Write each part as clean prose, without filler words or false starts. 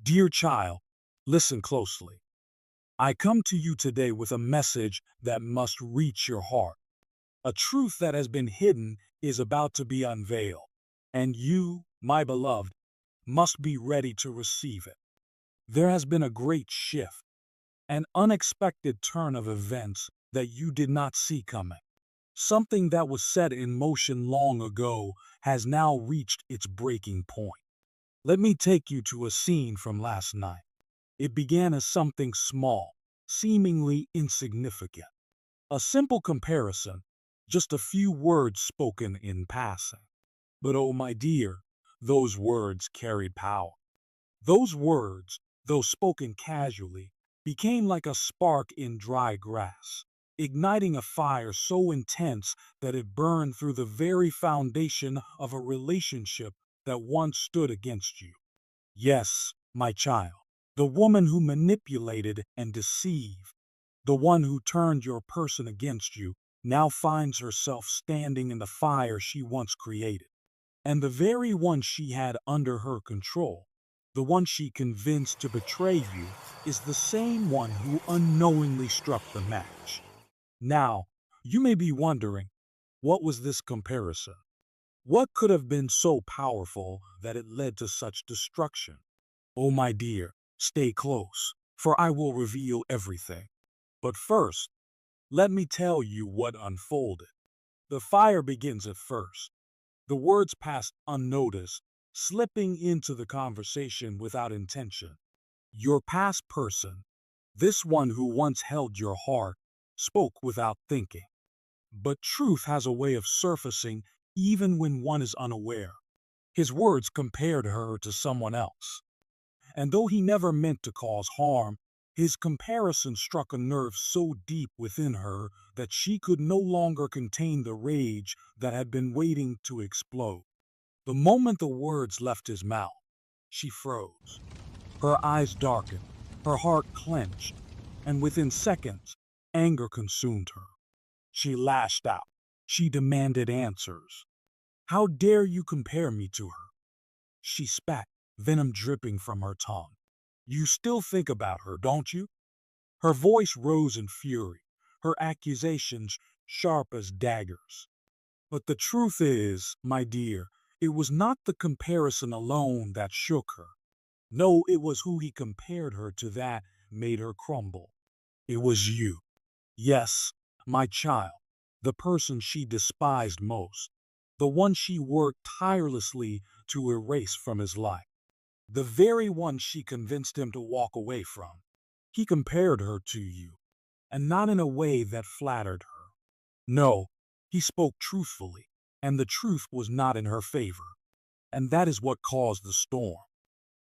Dear child, listen closely. I come to you today with a message that must reach your heart. A truth that has been hidden is about to be unveiled, and you, my beloved, must be ready to receive it. There has been a great shift, an unexpected turn of events that you did not see coming. Something that was set in motion long ago has now reached its breaking point. Let me take you to a scene from last night. It began as something small, seemingly insignificant. A simple comparison, just a few words spoken in passing. But oh my dear, those words carried power. Those words, though spoken casually, became like a spark in dry grass, igniting a fire so intense that it burned through the very foundation of a relationship that once stood against you. Yes, my child, the woman who manipulated and deceived, the one who turned your person against you, now finds herself standing in the fire she once created. And the very one she had under her control, the one she convinced to betray you, is the same one who unknowingly struck the match. Now, you may be wondering, what was this comparison? What could have been so powerful that it led to such destruction? Oh, my dear, stay close, for I will reveal everything. But first, let me tell you what unfolded. The fire begins at first. The words passed unnoticed, slipping into the conversation without intention. Your past person, this one who once held your heart, spoke without thinking. But truth has a way of surfacing even when one is unaware. His words compared her to someone else. And though he never meant to cause harm, his comparison struck a nerve so deep within her that she could no longer contain the rage that had been waiting to explode. The moment the words left his mouth, she froze. Her eyes darkened, her heart clenched, and within seconds, anger consumed her. She lashed out. She demanded answers. How dare you compare me to her? She spat, venom dripping from her tongue. You still think about her, don't you? Her voice rose in fury, her accusations sharp as daggers. But the truth is, my dear, it was not the comparison alone that shook her. No, it was who he compared her to that made her crumble. It was you. Yes, my child, the person she despised most, the one she worked tirelessly to erase from his life, the very one she convinced him to walk away from. He compared her to you, and not in a way that flattered her. No, he spoke truthfully, and the truth was not in her favor. And that is what caused the storm.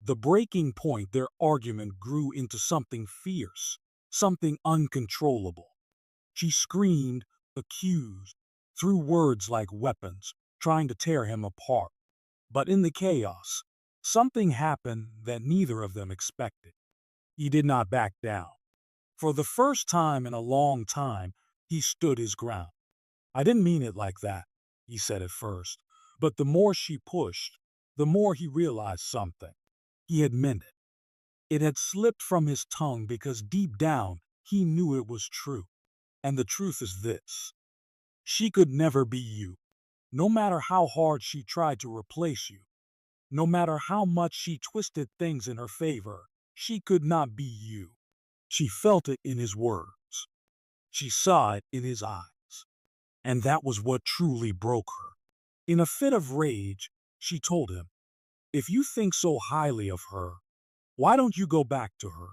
The breaking point, their argument grew into something fierce, something uncontrollable. She screamed, accused, threw words like weapons, trying to tear him apart. But in the chaos, something happened that neither of them expected. He did not back down. For the first time in a long time, he stood his ground. I didn't mean it like that, he said at first. But the more she pushed, the more he realized something. He had meant it. It had slipped from his tongue because deep down he knew it was true. And the truth is this: she could never be you. No matter how hard she tried to replace you, no matter how much she twisted things in her favor, she could not be you. She felt it in his words. She saw it in his eyes. And that was what truly broke her. In a fit of rage, she told him, "If you think so highly of her, why don't you go back to her?"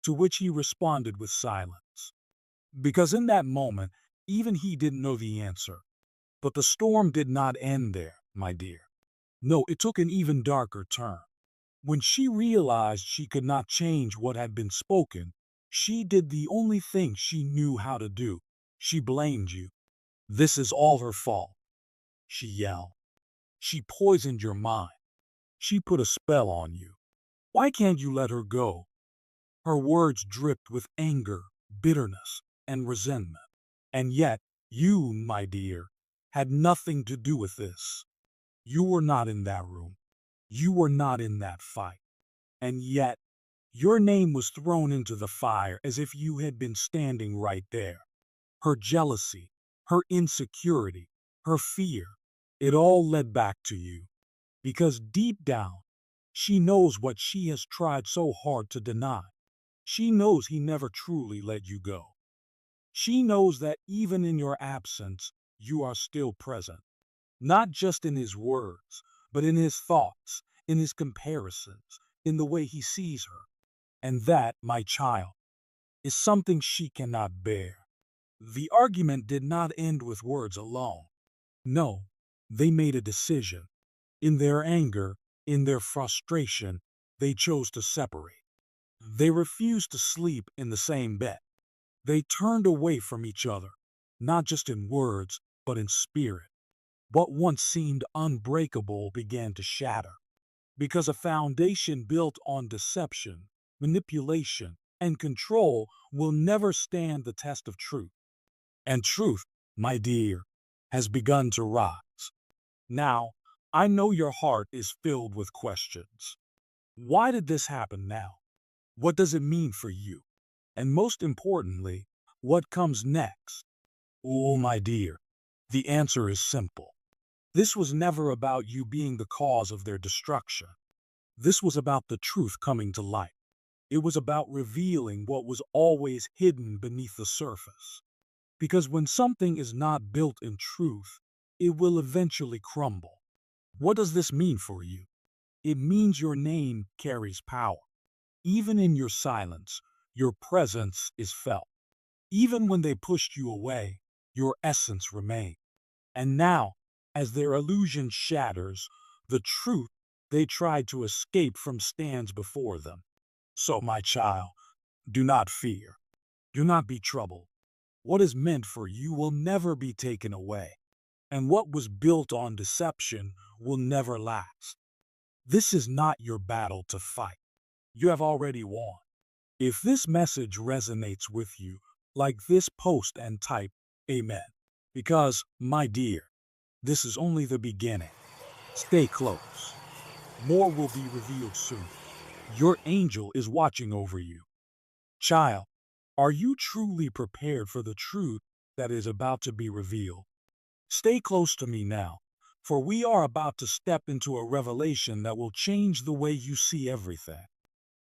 To which he responded with silence. Because in that moment, even he didn't know the answer. But the storm did not end there, my dear. No, it took an even darker turn. When she realized she could not change what had been spoken, she did the only thing she knew how to do. She blamed you. This is all her fault, she yelled. She poisoned your mind. She put a spell on you. Why can't you let her go? Her words dripped with anger, bitterness, and resentment. And yet, you, my dear, had nothing to do with this. You were not in that room. You were not in that fight. And yet, your name was thrown into the fire as if you had been standing right there. Her jealousy, her insecurity, her fear, it all led back to you. Because deep down, she knows what she has tried so hard to deny. She knows he never truly let you go. She knows that even in your absence, you are still present. Not just in his words, but in his thoughts, in his comparisons, in the way he sees her. And that, my child, is something she cannot bear. The argument did not end with words alone. No, they made a decision. In their anger, in their frustration, they chose to separate. They refused to sleep in the same bed. They turned away from each other, not just in words, but in spirit. What once seemed unbreakable began to shatter, because a foundation built on deception, manipulation, and control will never stand the test of truth. And truth, my dear, has begun to rise. Now, I know your heart is filled with questions. Why did this happen now? What does it mean for you? And most importantly, what comes next? Oh, my dear, the answer is simple. This was never about you being the cause of their destruction. This was about the truth coming to light. It was about revealing what was always hidden beneath the surface. Because when something is not built in truth, it will eventually crumble. What does this mean for you? It means your name carries power. Even in your silence, your presence is felt. Even when they pushed you away, your essence remained. And now, as their illusion shatters, the truth they tried to escape from stands before them. So, my child, do not fear. Do not be troubled. What is meant for you will never be taken away, and what was built on deception will never last. This is not your battle to fight. You have already won. If this message resonates with you, like this post and type Amen. Because, my dear, this is only the beginning. Stay close. More will be revealed soon. Your angel is watching over you. Child, are you truly prepared for the truth that is about to be revealed? Stay close to me now, for we are about to step into a revelation that will change the way you see everything.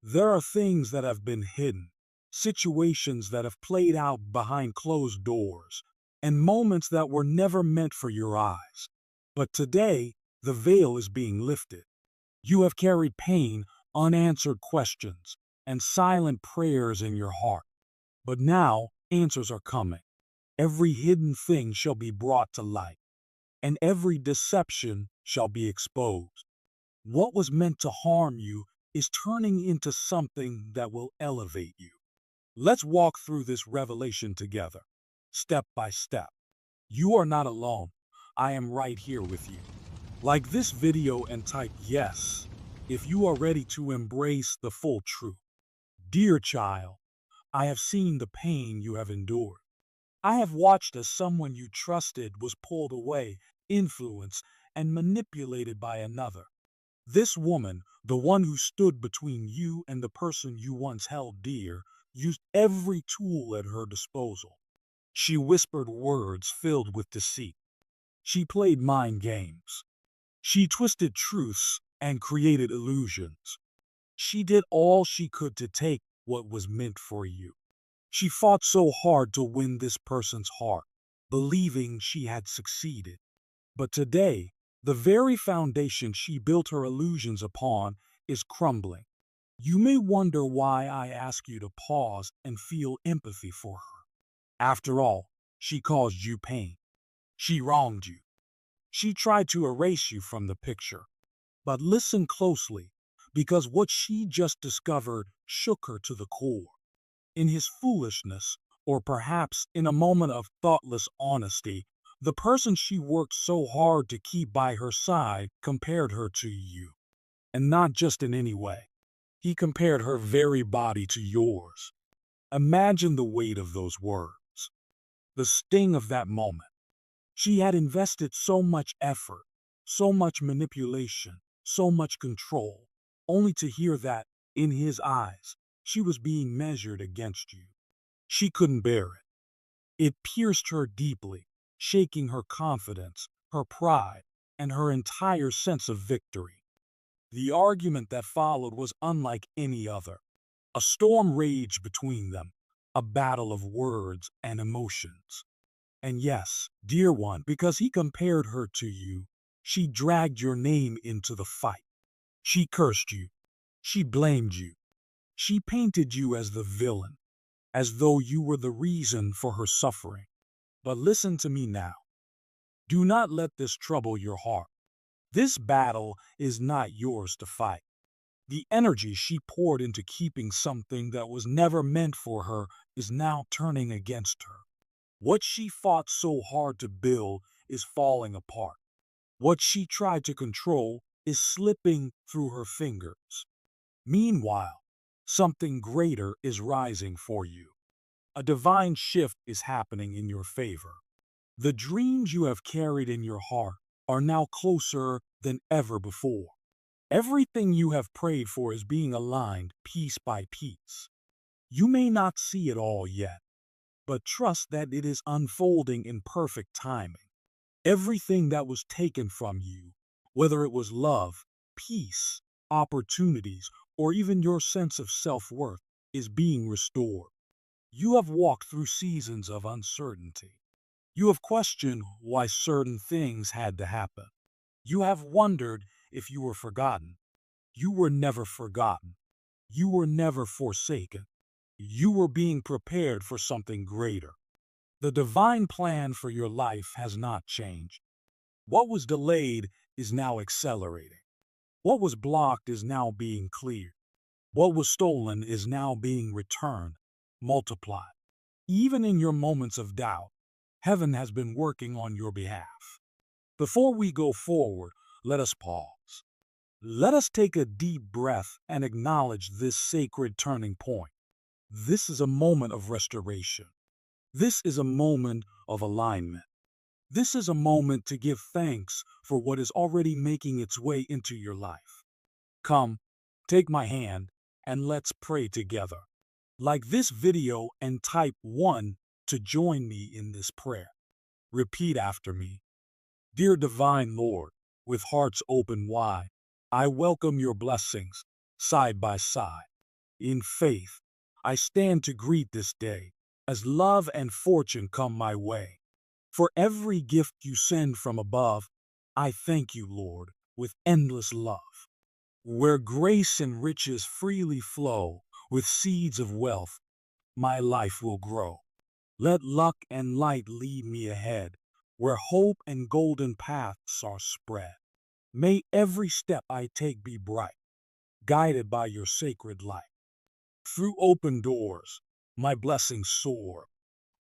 There are things that have been hidden, situations that have played out behind closed doors, and moments that were never meant for your eyes. But today, the veil is being lifted. You have carried pain, unanswered questions, and silent prayers in your heart. But now, answers are coming. Every hidden thing shall be brought to light, and every deception shall be exposed. What was meant to harm you is turning into something that will elevate you. Let's walk through this revelation together, step by step. You are not alone. I am right here with you. Like this video and type yes if you are ready to embrace the full truth. Dear child, I have seen the pain you have endured. I have watched as someone you trusted was pulled away, influenced, and manipulated by another. This woman, the one who stood between you and the person you once held dear, used every tool at her disposal. She whispered words filled with deceit. She played mind games. She twisted truths and created illusions. She did all she could to take what was meant for you. She fought so hard to win this person's heart, believing she had succeeded. But today, the very foundation she built her illusions upon is crumbling. You may wonder why I ask you to pause and feel empathy for her. After all, she caused you pain. She wronged you. She tried to erase you from the picture. But listen closely, because what she just discovered shook her to the core. In his foolishness, or perhaps in a moment of thoughtless honesty, the person she worked so hard to keep by her side compared her to you. And not just in any way. He compared her very body to yours. Imagine the weight of those words. The sting of that moment. She had invested so much effort, so much manipulation, so much control, only to hear that In his eyes, she was being measured against you. She couldn't bear it. It pierced her deeply, shaking her confidence, her pride, and her entire sense of victory. The argument that followed was unlike any other. A storm raged between them, a battle of words and emotions. And yes, dear one, because he compared her to you, she dragged your name into the fight. She cursed you. She blamed you. She painted you as the villain, as though you were the reason for her suffering. But listen to me now. Do not let this trouble your heart. This battle is not yours to fight. The energy she poured into keeping something that was never meant for her is now turning against her. What she fought so hard to build is falling apart. What she tried to control is slipping through her fingers. Meanwhile, something greater is rising for you. A divine shift is happening in your favor. The dreams you have carried in your heart are now closer than ever before. Everything you have prayed for is being aligned piece by piece. You may not see it all yet, but trust that it is unfolding in perfect timing. Everything that was taken from you, whether it was love, peace, opportunities, or even your sense of self-worth, is being restored. You have walked through seasons of uncertainty. You have questioned why certain things had to happen. You have wondered if you were forgotten. You were never forgotten. You were never forsaken. You were being prepared for something greater. The divine plan for your life has not changed. What was delayed is now accelerating. What was blocked is now being cleared. What was stolen is now being returned, multiplied. Even in your moments of doubt, heaven has been working on your behalf. Before we go forward, let us pause. Let us take a deep breath and acknowledge this sacred turning point. This is a moment of restoration. This is a moment of alignment. This is a moment to give thanks for what is already making its way into your life. Come, take my hand, and let's pray together. Like this video and type 1 to join me in this prayer. Repeat after me. Dear Divine Lord, with hearts open wide, I welcome your blessings, side by side. In faith, I stand to greet this day, as love and fortune come my way. For every gift you send from above, I thank you, Lord, with endless love. Where grace and riches freely flow, with seeds of wealth, my life will grow. Let luck and light lead me ahead, where hope and golden paths are spread. May every step I take be bright, guided by your sacred light. Through open doors, my blessings soar.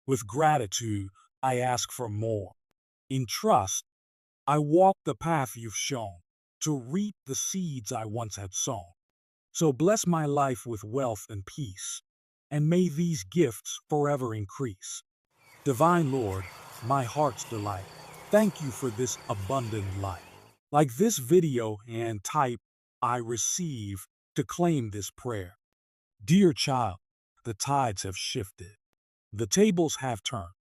With gratitude, I ask for more. In trust, I walk the path you've shown, to reap the seeds I once had sown. So bless my life with wealth and peace, and may these gifts forever increase. Divine Lord, my heart's delight, thank you for this abundant life. Like this video and type I receive to claim this prayer. Dear child, the tides have shifted. The tables have turned.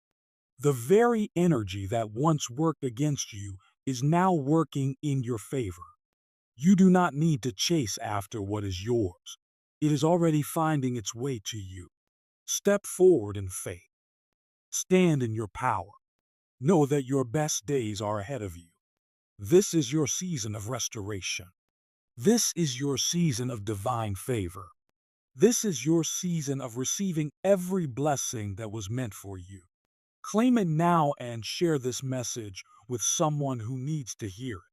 The very energy that once worked against you is now working in your favor. You do not need to chase after what is yours. It is already finding its way to you. Step forward in faith. Stand in your power. Know that your best days are ahead of you. This is your season of restoration. This is your season of divine favor. This is your season of receiving every blessing that was meant for you. Claim it now and share this message with someone who needs to hear it.